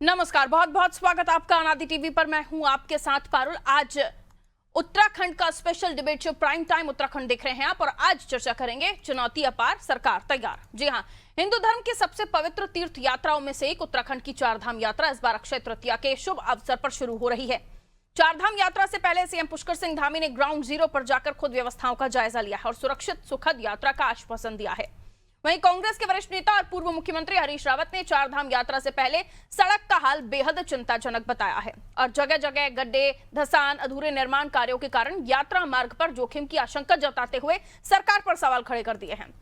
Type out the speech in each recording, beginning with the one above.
नमस्कार, बहुत बहुत स्वागत आपका अनादि टीवी पर। मैं हूं आपके साथ पारुल। आज उत्तराखंड का special debate show prime time Uttarakhand देख रहे हैं आप, और आज चर्चा करेंगे चुनौती अपार, सरकार तैयार। जी हां, हिंदू धर्म की सबसे पवित्र तीर्थ यात्राओं में से एक उत्तराखंड की चारधाम यात्रा इस बार अक्षय तृतीया के शुभ अवसर पर शुरू हो रही है। चारधाम यात्रा से पहले सीएम पुष्कर सिंह धामी ने ग्राउंड जीरो पर जाकर खुद व्यवस्थाओं का जायजा लिया है और सुरक्षित सुखद यात्रा का आश्वासन दिया है। वहीं कांग्रेस के वरिष्ठ नेता और पूर्व मुख्यमंत्री हरीश रावत ने चारधाम यात्रा से पहले सड़क का हाल बेहद चिंताजनक बताया है और जगह जगह गड्ढे, धंसान, अधूरे निर्माण कार्यों के कारण यात्रा मार्ग पर जोखिम की आशंका जताते हुए सरकार पर सवाल खड़े कर दिए हैं।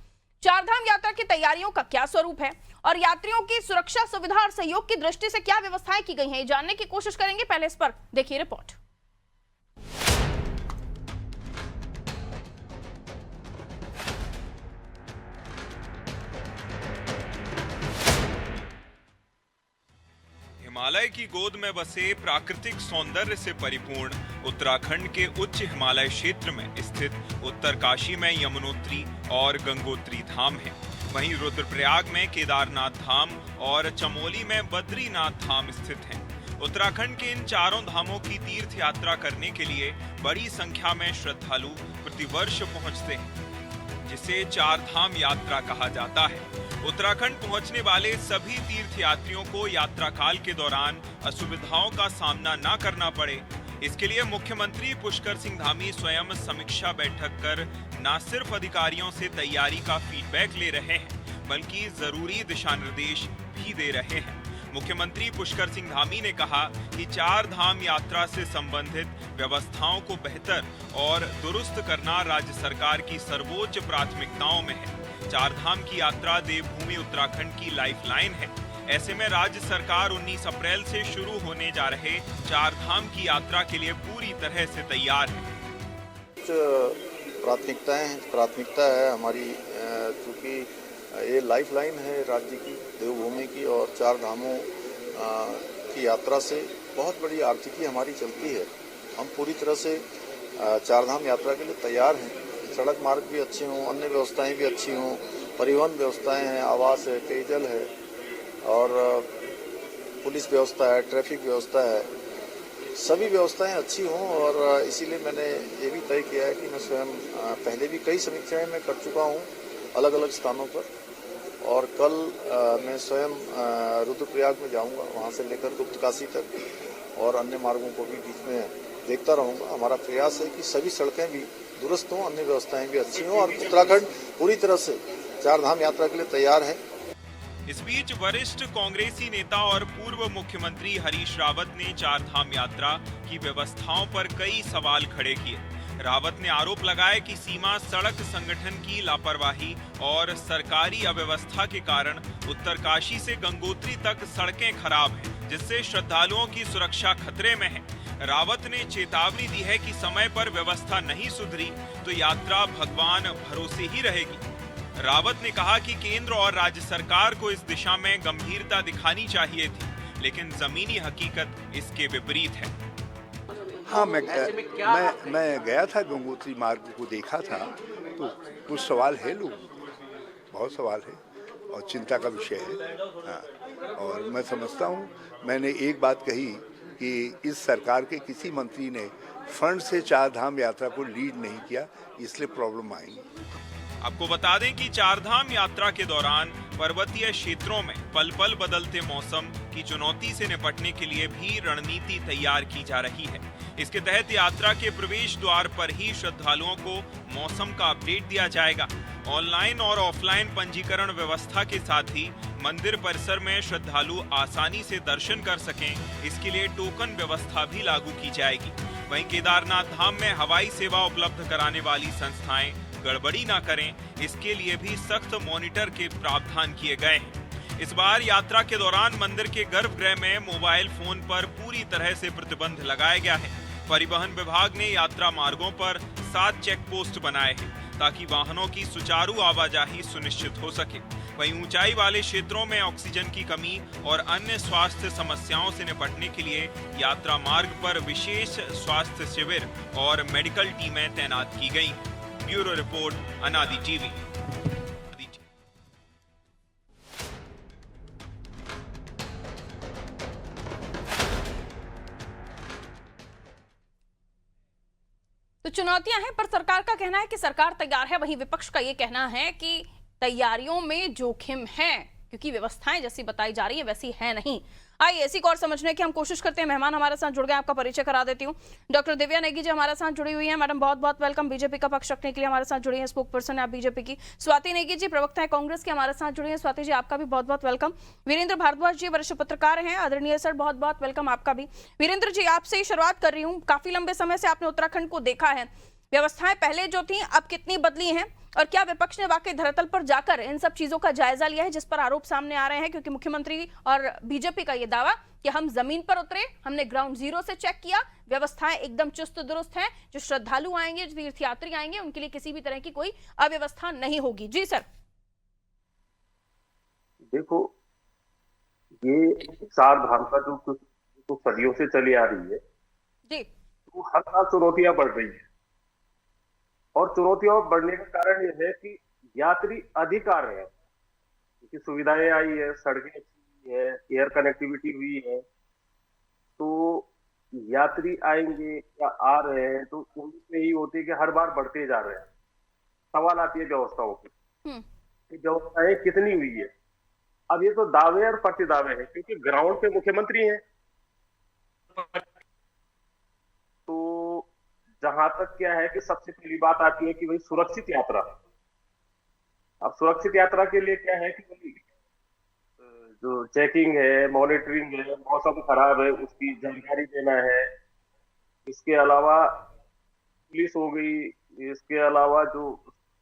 चारधाम यात्रा की तैयारियों का क्या स्वरूप है और यात्रियों की सुरक्षा, सुविधा और सहयोग की दृष्टि से क्या व्यवस्थाएं की गई हैं, ये जानने की कोशिश करेंगे। पहले इस पर देखिए रिपोर्ट। हिमालय की गोद में बसे प्राकृतिक सौंदर्य से परिपूर्ण उत्तराखंड के उच्च हिमालय क्षेत्र में स्थित उत्तरकाशी में यमुनोत्री और गंगोत्री धाम है। वहीं रुद्रप्रयाग में केदारनाथ धाम और चमोली में बद्रीनाथ धाम स्थित हैं। उत्तराखंड के इन चारों धामों की तीर्थ यात्रा करने के लिए बड़ी संख्या में श्रद्धालु प्रतिवर्ष पहुंचते हैं, जिसे चारधाम यात्रा कहा जाता है। उत्तराखंड पहुंचने वाले सभी तीर्थ यात्रियों को यात्रा काल के दौरान असुविधाओं का सामना न करना पड़े, इसके लिए मुख्यमंत्री पुष्कर सिंह धामी स्वयं समीक्षा बैठक कर न सिर्फ अधिकारियों से तैयारी का फीडबैक ले रहे हैं, बल्कि जरूरी दिशा निर्देश भी दे रहे हैं। मुख्यमंत्री पुष्कर सिंह धामी ने कहा कि चार धाम यात्रा से संबंधित व्यवस्थाओं को बेहतर और दुरुस्त करना राज्य सरकार की सर्वोच्च प्राथमिकताओं में है। चार धाम की यात्रा देवभूमि उत्तराखंड की लाइफलाइन है। ऐसे में राज्य सरकार 19 अप्रैल से शुरू होने जा रहे चार धाम की यात्रा के लिए पूरी तरह से तैयार है। प्राथमिकता है हमारी, क्योंकि ये लाइफलाइन है राज्य की, देवभूमि की, और चार धामों की यात्रा से बहुत बड़ी आर्थिकी हमारी चलती है। हम पूरी तरह से चार धाम यात्रा के लिए तैयार हैं। सड़क मार्ग भी अच्छे हों, अन्य व्यवस्थाएं भी अच्छी हों, परिवहन व्यवस्थाएं हैं, आवास है, पेयजल है और पुलिस व्यवस्था है, ट्रैफिक व्यवस्था है, सभी व्यवस्थाएं अच्छी हों। और इसीलिए मैंने ये भी तय किया है कि मैं स्वयं पहले भी कई समीक्षाएं मैं कर चुका हूं अलग अलग स्थानों पर, और कल मैं स्वयं रुद्रप्रयाग में जाऊंगा, वहां से लेकर गुप्तकाशी तक और अन्य मार्गों को भी बीच में देखता रहूंगा। हमारा प्रयास है कि सभी सड़कें भी दुरुस्त हों, अन्य व्यवस्थाएं भी अच्छी हों, और उत्तराखंड पूरी तरह से चार धाम यात्रा के लिए तैयार है। इस बीच वरिष्ठ कांग्रेसी नेता और पूर्व मुख्यमंत्री हरीश रावत ने चार धाम यात्रा की व्यवस्थाओं पर कई सवाल खड़े किए। रावत ने आरोप लगाया कि सीमा सड़क संगठन की लापरवाही और सरकारी अव्यवस्था के कारण उत्तरकाशी से गंगोत्री तक सड़कें खराब हैं, जिससे श्रद्धालुओं की सुरक्षा खतरे में है। रावत ने चेतावनी दी है कि समय पर व्यवस्था नहीं सुधरी तो यात्रा भगवान भरोसे ही रहेगी। रावत ने कहा कि केंद्र और राज्य सरकार को इस दिशा में गंभीरता दिखानी चाहिए थी, लेकिन जमीनी हकीकत इसके विपरीत है। हाँ, मैं गया था, गंगोत्री मार्ग को देखा था, तो कुछ सवाल है, लोग बहुत सवाल है और चिंता का विषय है। हाँ, और मैं समझता हूँ, मैंने एक बात कही कि इस सरकार के किसी मंत्री ने फंड से चार धाम यात्रा को लीड नहीं किया, इसलिए प्रॉब्लम आएगी। आपको बता दें कि चारधाम यात्रा के दौरान पर्वतीय क्षेत्रों में पल पल बदलते मौसम की चुनौती से निपटने के लिए भी रणनीति तैयार की जा रही है। इसके तहत यात्रा के प्रवेश द्वार पर ही श्रद्धालुओं को मौसम का अपडेट दिया जाएगा। ऑनलाइन और ऑफलाइन पंजीकरण व्यवस्था के साथ ही मंदिर परिसर में श्रद्धालु आसानी से दर्शन कर सकें, इसके लिए टोकन व्यवस्था भी लागू की जाएगी। वहीं केदारनाथ धाम में हवाई सेवा उपलब्ध कराने वाली संस्थाएं गड़बड़ी न करें, इसके लिए भी सख्त मॉनिटर के प्रावधान किए गए हैं। इस बार यात्रा के दौरान मंदिर के गर्भगृह में मोबाइल फोन पर पूरी तरह से प्रतिबंध लगाया गया है। परिवहन विभाग ने यात्रा मार्गों पर 7 चेक पोस्ट बनाए हैं ताकि वाहनों की सुचारू आवाजाही सुनिश्चित हो सके। वहीं ऊंचाई वाले क्षेत्रों में ऑक्सीजन की कमी और अन्य स्वास्थ्य समस्याओं से निपटने के लिए यात्रा मार्ग पर विशेष स्वास्थ्य शिविर और मेडिकल टीमें तैनात की गई हैं। ब्यूरो रिपोर्ट, अनादि टीवी। तो चुनौतियां हैं, पर सरकार का कहना है कि सरकार तैयार है। वहीं विपक्ष का ये कहना है कि तैयारियों में जोखिम है, क्योंकि व्यवस्थाएं जैसी बताई जा रही है वैसी है नहीं। आइए इसी को और समझने की हम कोशिश करते हैं। मेहमान हमारे साथ जुड़ गए, आपका परिचय करा देती हूँ। डॉक्टर दिव्या नेगी जी हमारे साथ जुड़ी हुई हैं। मैडम बहुत बहुत वेलकम। बीजेपी का पक्ष रखने के लिए हमारे साथ जुड़ी हैं, स्पोक पर्सन है आप बीजेपी की। स्वाति नेगी जी प्रवक्ता है कांग्रेस के, हमारे साथ जुड़ी हैं। स्वाति जी आपका भी बहुत बहुत वेलकम। वीरेंद्र भारद्वाज जी वरिष्ठ पत्रकार हैं, आदरणीय सर बहुत बहुत वेलकम आपका भी। वीरेंद्र जी आपसे ही शुरुआत कर रही हूँ। काफी लंबे समय से आपने उत्तराखंड को देखा है, व्यवस्थाएं पहले जो थी अब कितनी बदली हैं, और क्या विपक्ष ने वाकई धरातल पर जाकर इन सब चीजों का जायजा लिया है जिस पर आरोप सामने आ रहे हैं? क्योंकि मुख्यमंत्री और बीजेपी का यह दावा कि हम जमीन पर उतरे, हमने ग्राउंड जीरो से चेक किया, व्यवस्थाएं एकदम चुस्त दुरुस्त हैं, जो श्रद्धालु आएंगे, जो तीर्थयात्री आएंगे, उनके लिए किसी भी तरह की कोई अव्यवस्था नहीं होगी। जी सर। देखो, ये चार धाम का जो सदियों से चली आ रही है, जी। तो हर साल चुनौतियां बढ़ रही है, और चुनौतियां बढ़ने का कारण यह है कि यात्री अधिक आ रहे हैं, क्योंकि सुविधाएं आई है, सड़कें अच्छी है, एयर कनेक्टिविटी हुई है, तो यात्री आएंगे या आ रहे हैं तो उनमें ही होती है कि हर बार बढ़ते जा रहे हैं। सवाल आती है व्यवस्थाओं की कि व्यवस्थाएं कितनी हुई है। अब ये तो दावे और प्रति दावे हैं, क्योंकि ग्राउंड पे मुख्यमंत्री हैं, तो जहां तक क्या है कि सबसे पहली बात आती है कि भाई सुरक्षित यात्रा। अब सुरक्षित यात्रा के लिए क्या है कि भाई जो चेकिंग है, मॉनिटरिंग है, मौसम खराब है उसकी जानकारी देना है, इसके अलावा पुलिस हो गई, इसके अलावा जो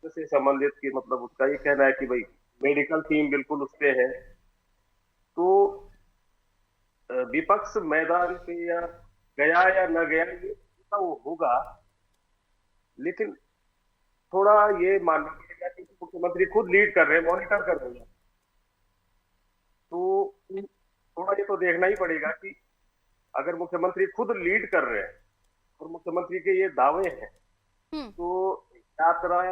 से संबंधित की मतलब उसका ये कहना है कि भाई मेडिकल टीम बिल्कुल उस पे है। तो विपक्ष मैदान पे या गया या न गया ये वो होगा, लेकिन थोड़ा ये मानना पड़ेगा कि मुख्यमंत्री खुद लीड कर रहे हैं, मॉनिटर कर रहे हैं, तो थोड़ा ये तो देखना ही पड़ेगा कि अगर मुख्यमंत्री खुद लीड कर रहे हैं और मुख्यमंत्री के ये दावे हैं, तो यात्रा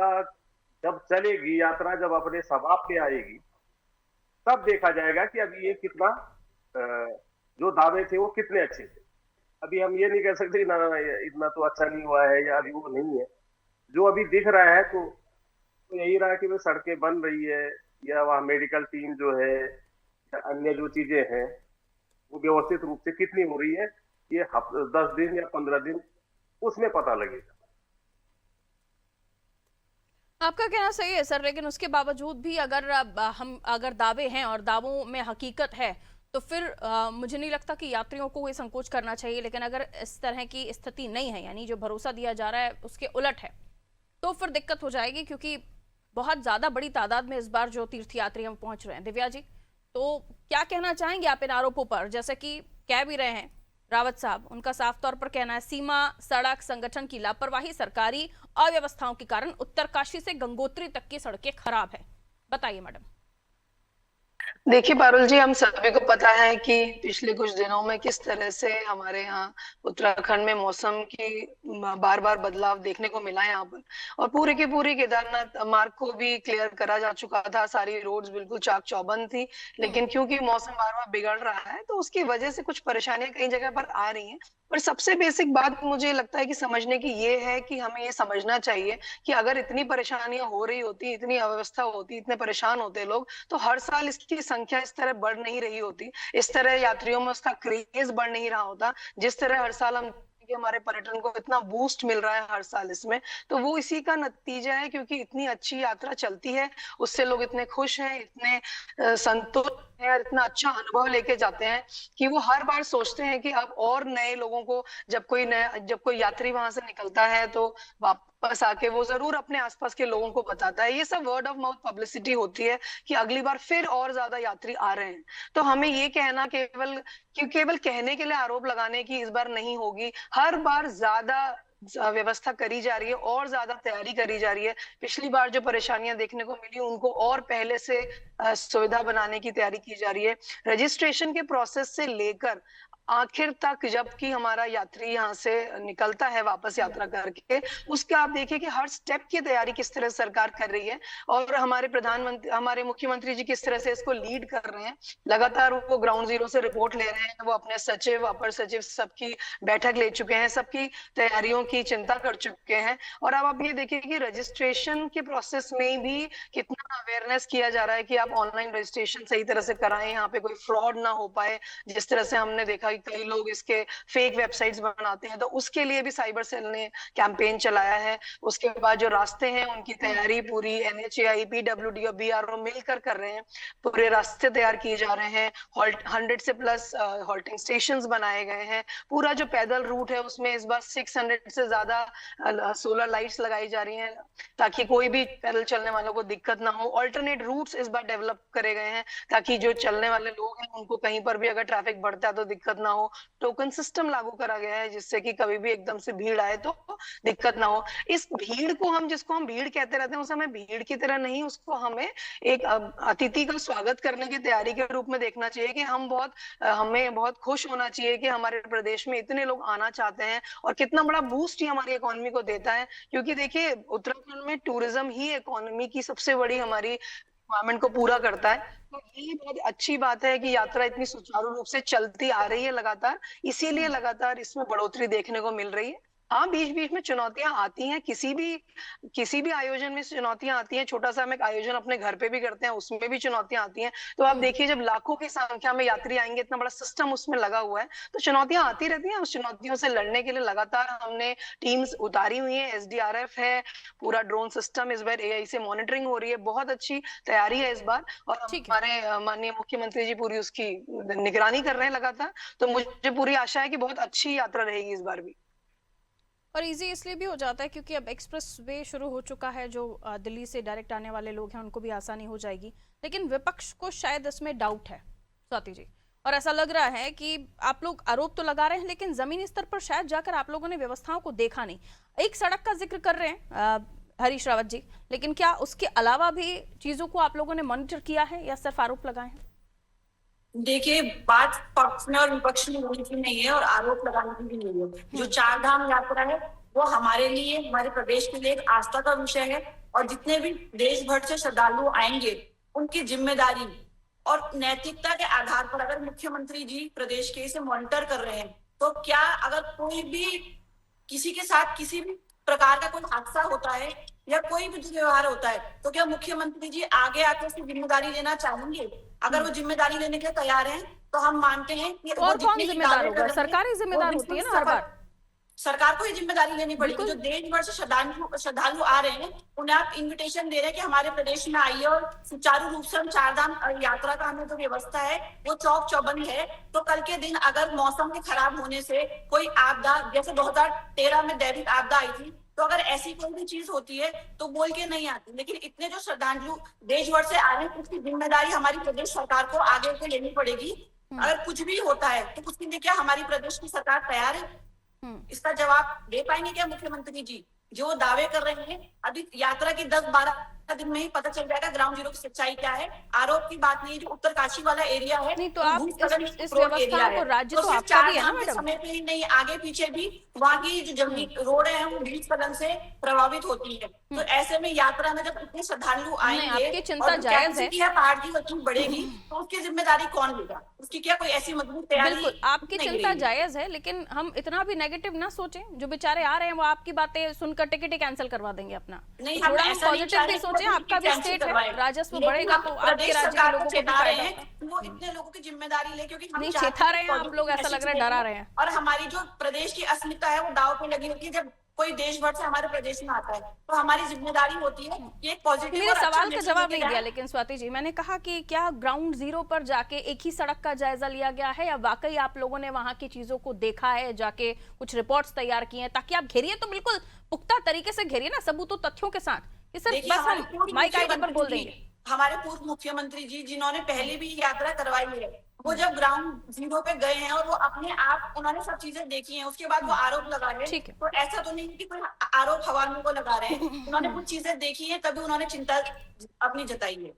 जब चलेगी, यात्रा जब अपने समाप्त पे आएगी, तब देखा जाएगा कि अभी ये कितना जो दावे थे वो कितने अच्छे थे। अभी हम ये नहीं कह सकते ना इतना तो अच्छा नहीं हुआ है या अभी वो नहीं है। जो अभी दिख रहा है तो यही रहा कि वो सड़कें बन रही है, या वहाँ मेडिकल टीम जो है, या अन्य जो चीजें हैं वो व्यवस्थित रूप से कितनी हो रही है, ये 10 दिन या 15 दिन उसमें पता लगेगा। आपका कहना सही है सर, लेकिन उसके बावजूद भी अगर दावे हैं और दावों में हकीकत है, तो फिर मुझे नहीं लगता कि यात्रियों को कोई संकोच करना चाहिए। लेकिन अगर इस तरह की स्थिति नहीं है, यानी जो भरोसा दिया जा रहा है उसके उलट है, तो फिर दिक्कत हो जाएगी, क्योंकि बहुत ज्यादा बड़ी तादाद में इस बार जो तीर्थयात्री हम पहुंच रहे हैं। दिव्या जी, तो क्या कहना चाहेंगे आप इन आरोपों पर? जैसे कि कह भी रहे हैं रावत साहब, उनका साफ तौर पर कहना है सीमा सड़क संगठन की लापरवाही, सरकारी अव्यवस्थाओं के कारण उत्तरकाशी से गंगोत्री तक की सड़कें खराब है। बताइए मैडम। देखिए पारुल जी, हम सभी को पता है कि पिछले कुछ दिनों में किस तरह से हमारे यहाँ उत्तराखंड में मौसम की बार बार बदलाव देखने को मिला है यहाँ पर, और पूरी की पूरी केदारनाथ मार्ग को भी क्लियर करा जा चुका था, सारी रोड्स बिल्कुल चाक चौबंद थी। लेकिन क्योंकि मौसम बार बार बिगड़ रहा है तो उसकी वजह से कुछ परेशानियां कई जगह पर आ रही हैं। पर सबसे बेसिक बात मुझे लगता है कि समझने की ये है कि हमें ये समझना चाहिए कि अगर इतनी परेशानियां हो रही होती, इतनी अव्यवस्था होती, इतने परेशान होते लोग, तो हर साल इसकी संख्या इस तरह बढ़ नहीं रही होती, इस तरह यात्रियों में उसका क्रेज बढ़ नहीं रहा होता, जिस तरह हर साल हम कि हमारे पर्यटन को इतना बूस्ट मिल रहा है हर साल इसमें। तो वो इसी का नतीजा है, क्योंकि इतनी अच्छी यात्रा चलती है, उससे लोग इतने खुश हैं, इतने संतुष्ट हैं और इतना अच्छा अनुभव लेके जाते हैं कि वो हर बार सोचते हैं कि अब और नए लोगों को जब कोई यात्री वहां से निकलता है तो वापस आके वो जरूर अपने आसपास के लोगों को बताता है। ये सब वर्ड ऑफ माउथ पब्लिसिटी होती है कि अगली बार फिर और ज्यादा यात्री आ रहे हैं। तो हमें ये कहना केवल कहने के लिए आरोप लगाने की इस बार नहीं होगी। हर बार ज्यादा व्यवस्था करी जा रही है और ज्यादा तैयारी करी जा रही है। पिछली बार जो परेशानियां देखने को मिली उनको और पहले से सुविधा बनाने की तैयारी की जा रही है। रजिस्ट्रेशन के प्रोसेस से लेकर आखिर तक जबकि हमारा यात्री यहाँ से निकलता है वापस यात्रा करके, उसका आप देखिए कि हर स्टेप की तैयारी किस तरह सरकार कर रही है और हमारे प्रधानमंत्री, हमारे मुख्यमंत्री जी किस तरह से इसको लीड कर रहे हैं। लगातार वो ग्राउंड जीरो से रिपोर्ट ले रहे हैं, वो अपने सचिव, अपर सचिव सबकी बैठक ले चुके हैं, सबकी तैयारियों की चिंता कर चुके हैं। और अब आप ये देखिए कि रजिस्ट्रेशन के प्रोसेस में भी कितना अवेयरनेस किया जा रहा है कि आप ऑनलाइन रजिस्ट्रेशन सही तरह से कराएं, यहाँ पे कोई फ्रॉड ना हो पाए। जिस तरह से हमने देखा कि कई लोग इसके फेक वेबसाइट्स बनाते हैं, तो उसके लिए भी साइबर सेल ने कैंपेन चलाया है। उसके बाद जो रास्ते हैं उनकी तैयारी पूरी NHAI, PWD और BRO मिलकर कर रहे हैं। पूरे रास्ते तैयार किए जा रहे हैं, 100 से प्लस हॉल्टिंग स्टेशंस बनाए गए हैं। पूरा जो पैदल रूट है उसमें इस बार 600 से ज्यादा सोलर लाइट्स लगाई जा रही हैं ताकि कोई भी पैदल चलने वालों को दिक्कत ना हो। ऑल्टरनेट रूट्स इस बार डेवलप करे गए हैं ताकि जो चलने वाले लोग हैं उनको कहीं पर भी अगर ट्रैफिक बढ़ता है तो दिक्कत ना हो। टोकन सिस्टम लागू करा गया है जिससे कि कभी भी एकदम से भीड़ आए तो दिक्कत ना हो। इस भीड़ को हम, जिसको हम भीड़ कहते रहते हैं, उसे हमें भीड़ की तरह नहीं, उसको हमें एक अतिथि का स्वागत करने की तैयारी के रूप में देखना चाहिए कि हमें बहुत खुश होना चाहिए कि हमारे प्रदेश में इतने लोग आना चाहते हैं और कितना बड़ा बूस्ट ही हमारी इकोनॉमी को देता है। क्योंकि देखिए उत्तराखंड में टूरिज्म ही इकोनॉमी की सबसे बड़ी हमारी रिक्वायरमेंट को पूरा करता है। तो ये बहुत अच्छी बात है कि यात्रा इतनी सुचारू रूप से चलती आ रही है लगातार, इसीलिए लगातार इसमें बढ़ोतरी देखने को मिल रही है। हाँ, बीच बीच में चुनौतियां आती हैं, किसी भी आयोजन में चुनौतियां आती हैं। छोटा सा हम एक आयोजन अपने घर पे भी करते हैं, उसमें भी चुनौतियां आती हैं। तो आप देखिए जब लाखों की संख्या में यात्री आएंगे, इतना बड़ा सिस्टम उसमें लगा हुआ है, तो चुनौतियां आती रहती हैं। उस चुनौतियों से लड़ने के लिए लगातार हमने टीम्स उतारी हुई है। SDRF है, पूरा ड्रोन सिस्टम इस बार AI से मॉनिटरिंग हो रही है। बहुत अच्छी तैयारी है इस बार और हमारे माननीय मुख्यमंत्री जी पूरी उसकी निगरानी कर रहे हैं लगातार। तो मुझे पूरी आशा है कि बहुत अच्छी यात्रा रहेगी इस बार भी। और इजी इसलिए भी हो जाता है क्योंकि अब एक्सप्रेस वे शुरू हो चुका है, जो दिल्ली से डायरेक्ट आने वाले लोग हैं उनको भी आसानी हो जाएगी। लेकिन विपक्ष को शायद इसमें डाउट है स्वाति जी, और ऐसा लग रहा है कि आप लोग आरोप तो लगा रहे हैं लेकिन जमीनी स्तर पर शायद जाकर आप लोगों ने व्यवस्थाओं को देखा नहीं। एक सड़क का जिक्र कर रहे हैं हरीश रावत जी, लेकिन क्या उसके अलावा भी चीजों को आप लोगों ने मॉनिटर किया है या सिर्फ आरोप लगाए हैं? देखिए, बात पक्ष में और विपक्ष में होने की नहीं है और आरोप लगाने की भी नहीं है। जो 4 धाम यात्रा है वो हमारे लिए, हमारे प्रदेश के लिए एक आस्था का विषय है और जितने भी देश भर से श्रद्धालु आएंगे उनकी जिम्मेदारी और नैतिकता के आधार पर अगर मुख्यमंत्री जी प्रदेश के इसे मॉनिटर कर रहे हैं, तो क्या अगर कोई भी किसी के साथ किसी भी प्रकार का कोई हादसा होता है या कोई भी दुर्व्यवहार होता है, तो क्या मुख्यमंत्री जी आगे आकर उसकी जिम्मेदारी लेना चाहेंगे? अगर वो जिम्मेदारी लेने के लिए तैयार हैं, तो हम मानते हैं कि और कौन जिम्मेदार होगा? सरकार ही जिम्मेदार होती है ना हर बार। सरकार को ही जिम्मेदारी लेनी पड़ेगी। जो देश भर से श्रद्धालु आ रहे हैं उन्हें आप इनविटेशन दे रहे हैं कि हमारे प्रदेश में आइए और सुचारू रूप से हम 4 धाम यात्रा का हमें जो व्यवस्था है वो चौक चौबंद है। तो कल के दिन अगर मौसम के खराब होने से कोई आपदा, जैसे 2013 में दैविक आपदा आई थी, तो अगर ऐसी कोई भी चीज होती है तो बोल के नहीं आती। लेकिन इतने जो श्रद्धालु देश भर से आ रहे हैं उसकी जिम्मेदारी हमारी प्रदेश सरकार को आगे से लेनी पड़ेगी। अगर कुछ भी होता है तो उसके लिए क्या हमारी प्रदेश की सरकार तैयार है? इसका जवाब दे पाएंगे क्या मुख्यमंत्री जी? जो दावे कर रहे हैं अभी यात्रा की 10-12 दिन में ही पता चल जाएगा ग्राउंड जीरो की सच्चाई क्या है। आरोप की बात नहीं, जो उत्तरकाशी वाला एरिया है नहीं, तो आप इस व्यवस्था को राज्य तो आपका भी है ना मैडम? समय पे ही नहीं, आगे पीछे भी वहाँ की जो जमीन रोड है वो भूस्खलन से प्रभावित होती है। तो ऐसे में यात्रा में जब इतने श्रद्धालु आएंगे आपकी चिंता जायज है, पहाड़ की वजह बढ़ेगी, तो उसकी जिम्मेदारी कौन लेगा? उसकी क्या कोई ऐसी मजबूत तैयारी? बिल्कुल आपकी चिंता जायज है, लेकिन हम इतना भी नेगेटिव ना सोचें। जो बेचारे आ रहे हैं वो आपकी बातें सुनकर टिकट कैंसिल करवा देंगे अपना। नहीं, थोड़ा हम पॉजिटिव भी सोचें। आपका भी स्टेट है, राजस्व बढ़ेगा तो आपके राज्य के लोगों को भी फायदा होगा। वो इतने लोगों की जिम्मेदारी ले, क्योंकि हम नहीं चेता रहे हैं आप लोग, ऐसा लग रहा है डरा रहे हैं। और हमारी जो प्रदेश की अस्मिता है वो दाव पे लगी होती है। जब कोई देश भर से हमारे प्रदेश में आता है तो हमारी जिम्मेदारी होती है कि एक पॉजिटिव। मेरे सवाल का जवाब नहीं दिया लेकिन स्वाति जी, मैंने कहा कि क्या ग्राउंड जीरो पर जाके एक ही सड़क का जायजा लिया गया है या वाकई आप लोगों ने वहां की चीजों को देखा है, जाके कुछ रिपोर्ट्स तैयार किए हैं? ताकि आप घेरिए तो बिल्कुल पुख्ता तरीके से घेरिए ना, सबूतों तथ्यों के साथ। ये सिर्फ बस हम माइक आईडी पर बोल देंगे। हमारे पूर्व मुख्यमंत्री जी जिन्होंने पहले भी यात्रा करवाई है, वो जब ग्राउंड जीरो पे गए हैं और वो अपने आप उन्होंने सब चीजें देखी हैं, उसके बाद वो आरोप लगा रहे हैं। तो ऐसा तो नहीं कि कोई आरोप हवा में वो लगा रहे हैं। उन्होंने कुछ चीजें देखी हैं तभी उन्होंने चिंता अपनी जताई है।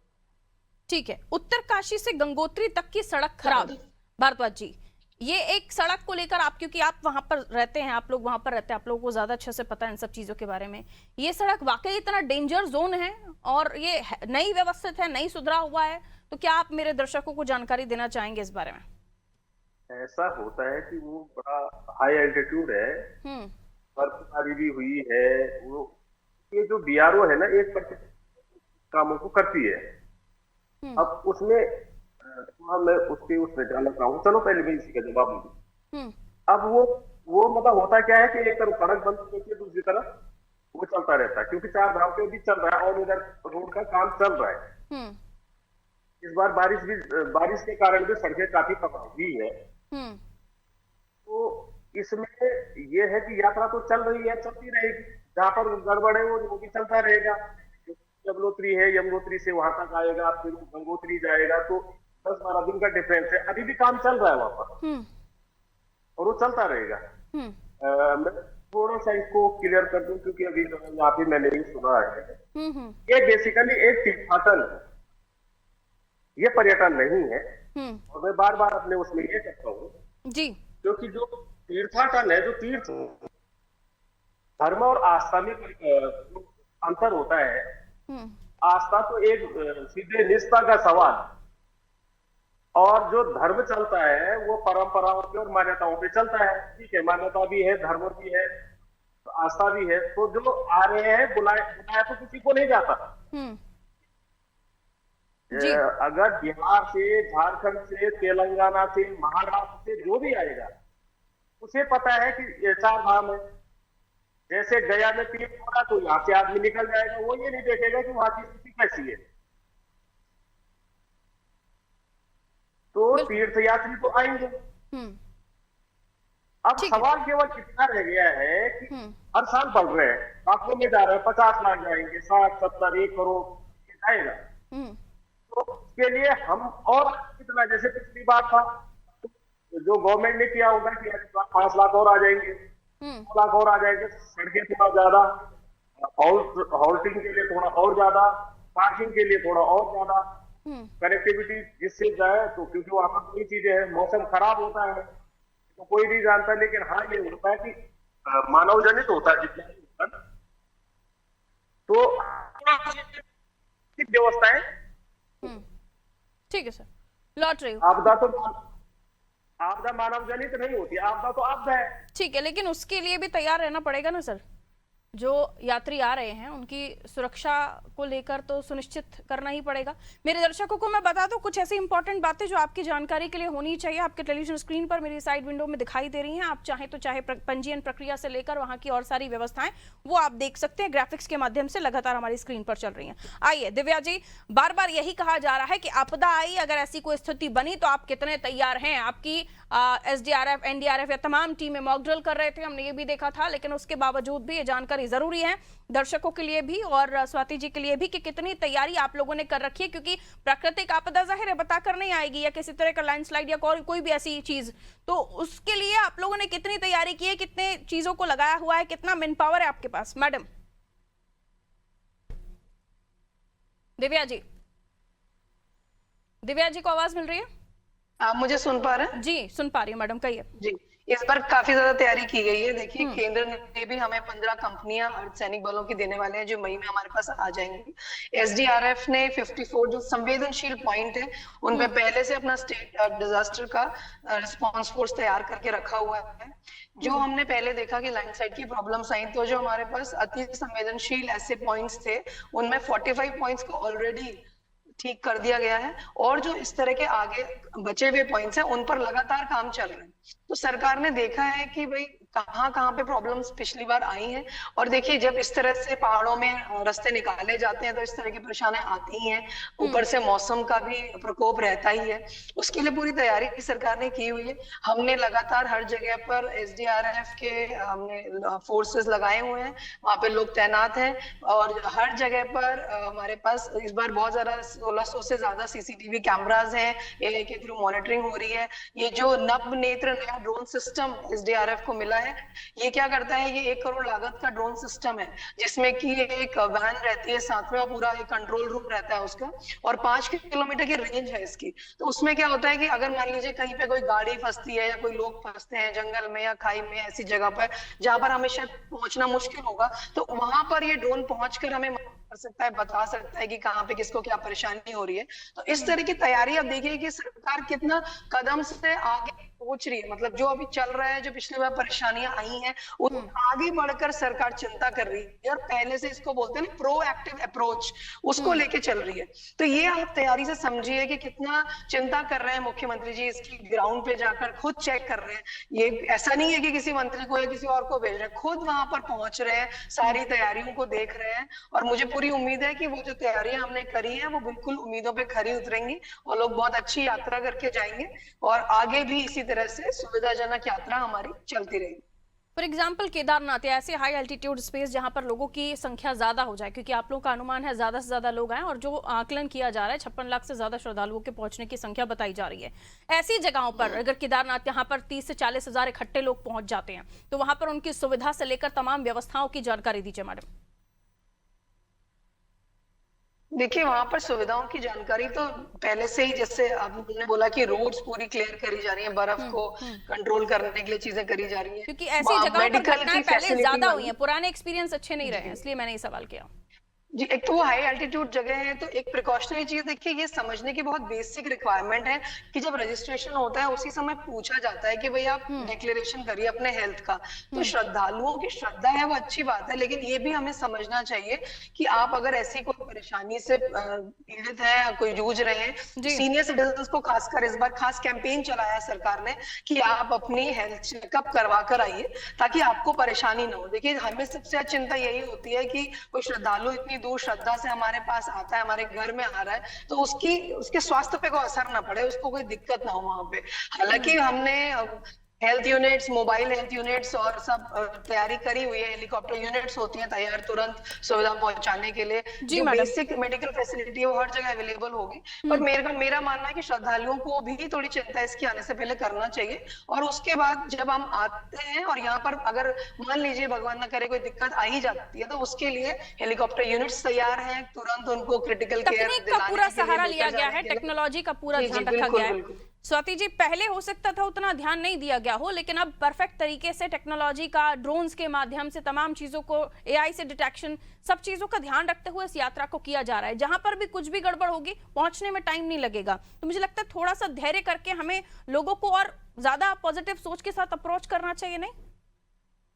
ठीक है, उत्तरकाशी से गंगोत्री तक की सड़क खराब, भारद्वाज जी ये एक सड़क को लेकर आप, क्योंकि आप वहां पर रहते हैं, आप लोग वहां पर रहते हैं, आप लोगों को ज्यादा अच्छे से पता है इन सब चीजों के बारे में, ये सड़क वाकई इतना डेंजर जोन है और ये नई व्यवस्थित है, नई सुधरा हुआ है, तो क्या आप मेरे दर्शकों को जानकारी देना चाहेंगे इस बारे में? ऐसा होता है कि वो बड़ा हाई एल्टीट्यूड है, बर्फबारी भी हुई है, वो ये जो बीआरओ है ना, एक प्रतिशत कामों को करती है। अब उसमें मैं उसमें जाना चाहूँ, चलो पहले मैं इसी का जवाब दूँ। अब वो मतलब होता क्या है कि एक तरफ सड़क बंद होती है, दूसरी तरफ वो चलता रहता है, क्योंकि चार धाम के भी चल रहा है और इधर रोड का काम चल रहा है। इस बार बारिश के कारण भी सड़कें काफी तबाह हुई है। तो इसमें ये है कि यात्रा तो चल रही है, चलती रहेगी, जहां पर गड़बड़ है वो भी चलता रहेगा। यमुनोत्री है, यमुनोत्री से वहां तक आएगा, फिर गंगोत्री जाएगा, तो 10-12 दिन का डिफरेंस है। अभी भी काम चल रहा है वहां पर और वो चलता रहेगा। मैं थोड़ा सा इसको क्लियर कर दूं, क्योंकि अभी यहाँ पे मैंने भी सुना है, ये बेसिकली एक तीर्थाटन है, ये पर्यटन नहीं है। और मैं बार बार अपने उसमें ये कहता हूँ जी, क्योंकि जो तीर्थाटन है, जो तीर्थ धर्म और आस्था में अंतर होता है। आस्था तो एक सीधे निष्ठा का सवाल, और जो धर्म चलता है वो परंपराओं पे और मान्यताओं पे चलता है। ठीक है, मान्यता भी है, धर्म भी है, तो आस्था भी है। तो जो आ रहे हैं, बुलाया तो किसी को नहीं जाता। अगर बिहार से, झारखंड से, तेलंगाना से, महाराष्ट्र से जो भी आएगा, उसे पता है कि ये चार धाम है। जैसे गया में तीर्थ होगा तो यहाँ से आदमी निकल जाएगा, वो ये नहीं देखेगा कि वहां की स्थिति कैसी है। तो तीर्थयात्री तो आएंगे। अब सवाल केवल इतना रह गया है कि हर साल बढ़ रहे हैं, लाखों में जा रहे हैं, 50 लाख जाएंगे, 60, 70, 1 करोड़ जाएगा। तो उसके लिए हम और कितना, जैसे पिछली बार था, जो गवर्नमेंट ने किया होगा कि 5 लाख और आ जाएंगे, 2 लाख और आ जाएंगे, सड़कें थोड़ा ज्यादा, हॉल्टिंग के लिए थोड़ा और ज्यादा, पार्किंग के लिए थोड़ा और ज्यादा, कनेक्टिविटी जिससे जाए। तो क्योंकि वहां पर कोई चीजें है, मौसम खराब होता है तो कोई नहीं जानता, लेकिन हाँ ये होता है कि मानव जनित होता है जितना होता है। तो व्यवस्थाएं ठीक है सर, लौट रही हूँ। आपदा मानव जनित नहीं होती, आपदा तो आपदा है। ठीक है, लेकिन उसके लिए भी तैयार रहना पड़ेगा ना सर। जो यात्री आ रहे हैं उनकी सुरक्षा को लेकर तो सुनिश्चित करना ही पड़ेगा। मेरे दर्शकों को मैं बता दूं कुछ ऐसी इंपॉर्टेंट बातें जो आपकी जानकारी के लिए होनी चाहिए, आपके टेलीविजन स्क्रीन पर मेरी साइड विंडो में दिखाई दे रही हैं। आप चाहें तो चाहे पंजीयन प्रक्रिया से लेकर वहां की और सारी व्यवस्थाएं वो आप देख सकते हैं, ग्राफिक्स के माध्यम से लगातार हमारी स्क्रीन पर चल रही हैं। आइए दिव्या जी, बार बार यही कहा जा रहा है कि आपदा आई, अगर ऐसी कोई स्थिति बनी तो आप कितने तैयार हैं? आपकी एसडीआरएफ, एनडीआरएफ या तमाम टीमें मॉक ड्रिल कर रहे थे, हमने ये भी देखा था, लेकिन उसके बावजूद भी ये जानकारी जरूरी है दर्शकों के लिए भी और स्वाति जी के लिए भी कि कितनी तैयारी आप लोगों ने कर रखी है, क्योंकि प्राकृतिक आपदा जाहिर है बताकर नहीं आएगी, या किसी तरह का लैंडस्लाइड या कोई भी ऐसी चीज, तो उसके लिए आप लोगों ने कितनी तैयारी की है, कितने चीजों को लगाया हुआ है, कितना मैन पावर है आपके पास? मैडम दिव्या जी को आवाज मिल रही है? आप मुझे सुन पा रहे हैं? जी सुन पा रही हूँ मैडम, कहिए। जी, इस बार काफी ज्यादा तैयारी की गई है। देखिए, केंद्र ने भी हमें 15 कंपनियां अर्धसैनिक बलों की देने वाले हैं जो मई में हमारे पास आ जाएंगी। एसडीआरएफ ने 54 जो संवेदनशील पॉइंट है उन पे पहले से अपना स्टेट डिजास्टर का रिस्पांस फोर्स तैयार करके रखा हुआ है। जो हमने पहले देखा कि लैंडस्लाइड की प्रॉब्लम्स आई, तो जो हमारे पास अति संवेदनशील ऐसे पॉइंट्स थे उनमें 45 पॉइंट्स को ऑलरेडी ठीक कर दिया गया है, और जो इस तरह के आगे बचे हुए पॉइंट्स हैं उन पर लगातार काम चल रहा है। तो सरकार ने देखा है कि भाई कहाँ पे प्रॉब्लम्स पिछली बार आई हैं, और देखिए जब इस तरह से पहाड़ों में रास्ते निकाले जाते हैं तो इस तरह की परेशानियां आती ही हैं, ऊपर से मौसम का भी प्रकोप रहता ही है। उसके लिए पूरी तैयारी सरकार ने की हुई है। हमने लगातार हर जगह पर एसडीआरएफ के हमने फोर्सेस लगाए हुए हैं, वहां पे लोग तैनात हैं, और हर जगह पर हमारे पास इस बार बहुत ज्यादा 1600 से ज्यादा सीसीटीवी कैमराज हैं, एआई के थ्रू मॉनिटरिंग हो रही है। ये जो नव नेत्र नया ड्रोन सिस्टम एसडीआरएफ को मिला है है। ये क्या करता है, ये 1 करोड़ लागत का ड्रोन सिस्टम है, जिसमें कि एक वैन रहती है, साथ में पूरा एक कंट्रोल रूम रहता है उसका, और 5 किलोमीटर की रेंज है इसकी। तो उसमें क्या होता है कि अगर मान लीजिए कहीं पे कोई गाड़ी फंसती है या कोई लोग फंसते हैं जंगल में या खाई में, ऐसी जगह पर जहां पर हमें शायद पहुंचना मुश्किल होगा, तो वहां पर ये ड्रोन पहुंचकर हमें कर सकता है, बता सकता है कि कहाँ पे किसको क्या परेशानी हो रही है। तो इस तरह की तैयारी आप देखिए कि सरकार कितना कदम से आगे पहुंच रही है। मतलब जो अभी चल रहा है, जो पिछली बार परेशानियां आई हैं, उन आगे बढ़कर सरकार चिंता कर रही है और पहले से इसको बोलते हैं ना प्रोएक्टिव अप्रोच, उसको लेके चल रही है। तो ये आप तैयारी से समझिए कि कितना चिंता कर रहे हैं मुख्यमंत्री जी, इसकी ग्राउंड पे जाकर खुद चेक कर रहे हैं। ये ऐसा नहीं है कि किसी मंत्री को या किसी और को भेज रहे हैं, खुद वहां पर पहुंच रहे हैं, सारी तैयारियों को देख रहे हैं। और मुझे पूरी उम्मीद है कि वो जो तैयारियां हमने करी है वो बिल्कुल उम्मीदों पे खरी उतरेंगी और लोग बहुत अच्छी यात्रा करके जाएंगे और आगे भी इसी तरह से सुविधाजनक यात्रा हमारी चलती रहेगी। फॉर एग्जाम्पल केदारनाथ या ऐसे हाई एल्टीट्यूड स्पेस जहां पर लोगों की संख्या ज्यादा हो जाए, क्योंकि आप लोगों का अनुमान है ज्यादा से ज्यादा लोग आए और जो आकलन किया जा रहा है 56 लाख से ज्यादा श्रद्धालुओं के पहुंचने की संख्या बताई जा रही है। ऐसी जगहों पर अगर केदारनाथ यहाँ पर 30 से 40 हजार इकट्ठे लोग पहुंच जाते हैं, तो वहां पर उनकी सुविधा से लेकर तमाम व्यवस्थाओं की जानकारी दीजिए मैडम। देखिए वहां पर सुविधाओं की जानकारी तो पहले से ही, जैसे आपने बोला कि रोड्स पूरी क्लियर करी जा रही है, बर्फ को कंट्रोल करने के लिए चीजें करी जा रही है, क्योंकि ऐसी जगहों पर घटनाएं पहले ज्यादा हुई हैं, पुराने एक्सपीरियंस अच्छे नहीं रहे हैं, इसलिए मैंने ये सवाल किया। जी, एक तो वो हाई एल्टीट्यूड जगह है, तो एक प्रिकॉशनरी चीज देखिए, ये समझने की बहुत बेसिक रिक्वायरमेंट है कि जब रजिस्ट्रेशन होता है उसी समय पूछा जाता है कि भाई आप डिक्लेरेशन करिए अपने हेल्थ का। तो श्रद्धालुओं की श्रद्धा है वो अच्छी बात है, लेकिन ये भी हमें समझना चाहिए कि आप अगर ऐसी कोई परेशानी से पीड़ित है, कोई जूझ रहे हैं, सीनियर सिटीजन को खासकर इस बार खास कैंपेन चलाया सरकार ने कि आप अपनी हेल्थ चेकअप करवा कर आइए ताकि आपको परेशानी ना हो। देखिए हमें सबसे चिंता यही होती है कि कोई श्रद्धालु इतनी दूर श्रद्धा से हमारे पास आता है, हमारे घर में आ रहा है, तो उसके स्वास्थ्य पे कोई असर ना पड़े, उसको कोई दिक्कत ना हो वहां पे। हालांकि हमने health units, mobile health units और सब तैयारी करी हुई है, हेलीकॉप्टर यूनिट्स होती हैं तैयार तुरंत सुविधा पहुंचाने के लिए। जो बेसिक मेडिकल फैसिलिटी है वो हर जगह अवेलेबल होगी। पर मेरा मानना है कि श्रद्धालुओं को भी थोड़ी चिंता इसकी आने से पहले करना चाहिए, और उसके बाद जब हम आते हैं और यहाँ पर अगर मान लीजिए भगवान ना करे कोई दिक्कत आ ही जाती है, तो उसके लिए हेलीकॉप्टर यूनिट्स तैयार है, तुरंत उनको क्रिटिकल केयर दिलाने का पूरा सहारा लिया गया है, टेक्नोलॉजी का पूरा ध्यान रखा गया है। स्वाति जी, पहले हो सकता था उतना ध्यान नहीं दिया गया हो, लेकिन अब परफेक्ट तरीके से टेक्नोलॉजी का, ड्रोन्स के माध्यम से तमाम चीजों को, एआई से डिटेक्शन, सब चीजों का ध्यान रखते हुए इस यात्रा को किया जा रहा है। जहां पर भी कुछ भी गड़बड़ होगी, पहुंचने में टाइम नहीं लगेगा। तो मुझे लगता है थोड़ा सा धैर्य करके हमें लोगों को और ज्यादा पॉजिटिव सोच के साथ अप्रोच करना चाहिए, नहीं?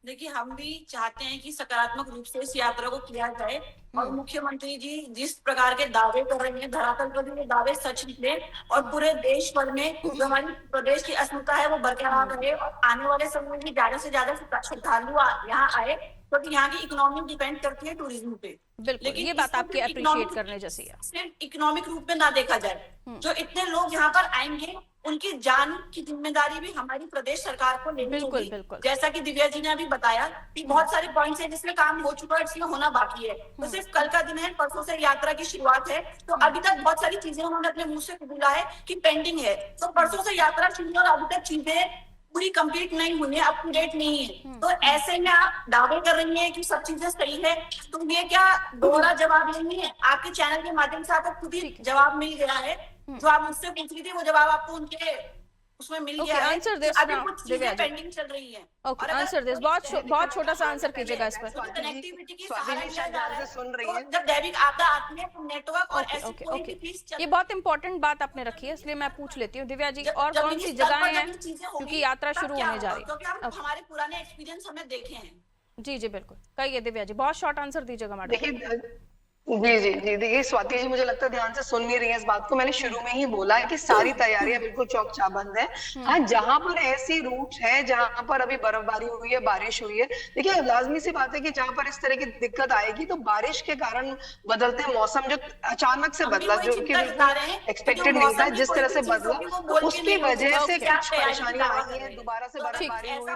देखिए हम भी चाहते हैं कि सकारात्मक रूप से इस यात्रा को किया जाए, और मुख्यमंत्री जी जिस प्रकार के दावे कर रहे हैं, धरातल पर भी ये दावे सच निकले और पूरे देश भर में जो हमारी प्रदेश की अस्मिता है वो बरकरार रहे, और आने वाले समय में ज्यादा से ज्यादा श्रद्धालु यहाँ आए, क्योंकि तो यहाँ की इकोनॉमी डिपेंड करती है टूरिज्म पे। लेकिन ये बात आपके अप्रिशिएट करने जैसी है। सिर्फ इकोनॉमिक रूप में ना देखा जाए, जो इतने लोग यहाँ पर आएंगे उनकी जान की जिम्मेदारी भी हमारी प्रदेश सरकार को लेनी होगी। जैसा कि दिव्या जी ने अभी बताया कि बहुत सारे पॉइंट्स हैं जिसमें काम हो चुका है, इसमें होना बाकी है। तो सिर्फ कल का दिन है, परसों से यात्रा की शुरुआत है, तो अभी तक बहुत सारी चीजें उन्होंने अपने मुंह से कबूला है कि पेंडिंग है। तो परसों से यात्रा शुरू और अभी तक चीजें पूरी कंप्लीट नहीं हुई है, अप टू डेट नहीं है। तो ऐसे में आप दावे कर रही हैं कि सब चीजें सही है, तो ये क्या दोहरा जवाब नहीं है? आपके चैनल के माध्यम से आपको खुद ही जवाब मिल गया है, जो आप मुझसे पूछ रही थी वो जवाब आपको उनके उसमें मिल गया है। अभी कुछ चीजें पेंडिंग चल रही है। आंसर दिस, बहुत छोटा सा आंसर कीजिएगा इस पर। कनेक्टिविटी की सहारा लिया जा रहा है, सुन रही है। जब दैविक आपदा आती है तो नेटवर्क और ऐसी कोई भी चीज, ये बहुत इंपॉर्टेंट बात आपने रखी है, इसलिए मैं पूछ लेती हूँ दिव्या जी, और कौन सी जगहें हैं क्योंकि यात्रा शुरू होने जा रही है? क्योंकि हमारे पुराने एक्सपीरियंस हमने देखे हैं। जी जी बिल्कुल, कहिए दिव्या जी, बहुत शॉर्ट आंसर दीजिएगा मैडम। जी देखिए स्वाति जी, मुझे लगता है ध्यान से सुन नहीं रही है इस बात को। मैंने शुरू में ही बोला है कि सारी तैयारियां बिल्कुल चौक चाबंद है। हाँ, जहां पर ऐसी रूट है जहां पर अभी बर्फबारी हुई है, बारिश हुई है, देखिए लाजमी सी बात है कि जहां पर इस तरह की दिक्कत आएगी तो बारिश के कारण बदलते मौसम जो अचानक से बदला, जो कि एक्सपेक्टेड नहीं था, जिस तरह से बदला, तो उसकी वजह से कुछ परेशानियां आई है। दोबारा से बर्फबारी हुई,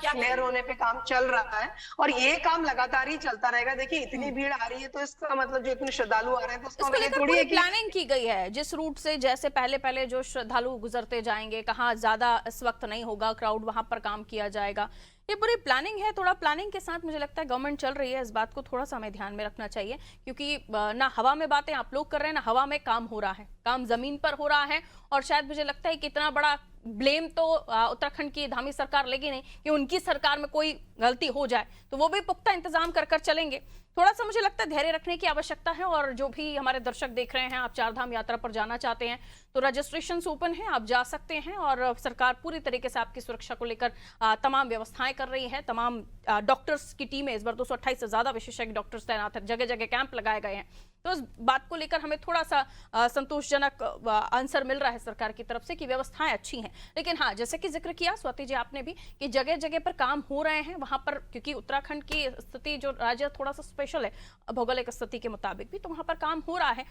क्लियर होने पे काम चल रहा है और ये काम लगातार ही चलता रहेगा। देखिए इतनी भीड़ आ रही है तो तो इसका मतलब जो इतने श्रद्धालु आ रहे हैं तो उसका इसको मतलब लेकर थोड़ी पूरी है कि प्लानिंग की गई है, जिस रूट से जैसे पहले जो श्रद्धालु गुजरते जाएंगे, कहाँ ज्यादा इस वक्त नहीं होगा क्राउड, वहां पर काम किया जाएगा। ये पूरी प्लानिंग है। थोड़ा प्लानिंग के साथ मुझे लगता है गवर्नमेंट चल रही है, इस बात को थोड़ा सा हमें ध्यान में रखना चाहिए, क्योंकि ना हवा में बातें आप लोग कर रहे हैं, ना हवा में काम हो रहा है, काम जमीन पर हो रहा है। और शायद मुझे लगता है कि इतना बड़ा ब्लेम तो उत्तराखंड की धामी सरकार लेगी नहीं कि उनकी सरकार में कोई गलती हो जाए, तो वो भी पुख्ता इंतजाम कर चलेंगे। थोड़ा सा मुझे लगता है धैर्य रखने की आवश्यकता है। और जो भी हमारे दर्शक देख रहे हैं, आप चारधाम यात्रा पर जाना चाहते हैं तो रजिस्ट्रेशन ओपन है, आप जा सकते हैं। और सरकार पूरी तरीके से आपकी सुरक्षा को लेकर तमाम व्यवस्थाएं कर रही है। तमाम डॉक्टर्स की टीमें, इस बार 228 से ज्यादा विशेषज्ञ डॉक्टर्स तैनात है, जगह जगह कैंप लगाए गए हैं। तो इस बात को लेकर हमें थोड़ा सा संतोषजनक आंसर मिल रहा है सरकार की तरफ से कि व्यवस्थाएं अच्छी हैं। लेकिन हाँ, जैसे कि जिक्र किया स्वाति जी आपने भी कि जगह जगह पर काम हो रहे हैं वहां पर, क्योंकि उत्तराखंड की स्थिति जो राज्य थोड़ा सा स्पेशल है भौगोलिक स्थिति के मुताबिक भी, तो वहां पर काम हो रहा है।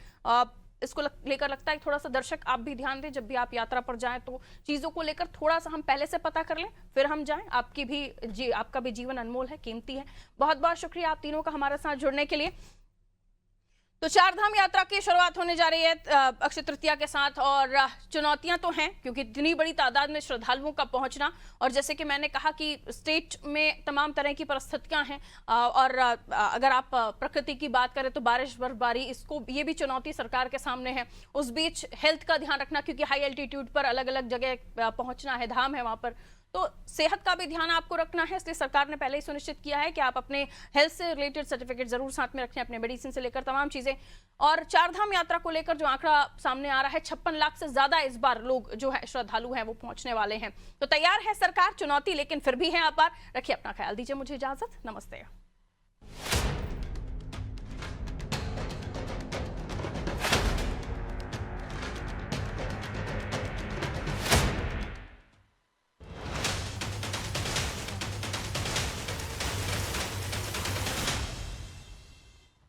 इसको लेकर लगता है थोड़ा सा दर्शक आप भी ध्यान दें, जब भी आप यात्रा पर जाएं तो चीजों को लेकर थोड़ा सा हम पहले से पता कर लें, फिर हम जाएं। आपका भी जीवन अनमोल है, कीमती है। बहुत बहुत शुक्रिया आप तीनों का हमारे साथ जुड़ने के लिए। तो चारधाम यात्रा की शुरुआत होने जा रही है अक्षय तृतीया के साथ, और चुनौतियां तो हैं क्योंकि इतनी बड़ी तादाद में श्रद्धालुओं का पहुंचना, और जैसे कि मैंने कहा कि स्टेट में तमाम तरह की परिस्थितियां हैं। और अगर आप प्रकृति की बात करें तो बारिश बर्फबारी, इसको ये भी चुनौती सरकार के सामने है। उस बीच हेल्थ का ध्यान रखना, क्योंकि हाई एल्टीट्यूड पर अलग अलग जगह पहुंचना है, धाम है वहां पर, तो सेहत का भी ध्यान आपको रखना है। इसलिए सरकार ने पहले ही सुनिश्चित किया है कि आप अपने हेल्थ से रिलेटेड सर्टिफिकेट जरूर साथ में रखें, अपने मेडिसिन से लेकर तमाम चीजें। और चारधाम यात्रा को लेकर जो आंकड़ा सामने आ रहा है, 56 लाख से ज्यादा इस बार लोग जो है श्रद्धालु हैं वो पहुंचने वाले हैं। तो तैयार है सरकार, चुनौती लेकिन फिर भी है अपार। रखिए अपना ख्याल, दीजिए मुझे इजाजत, नमस्ते।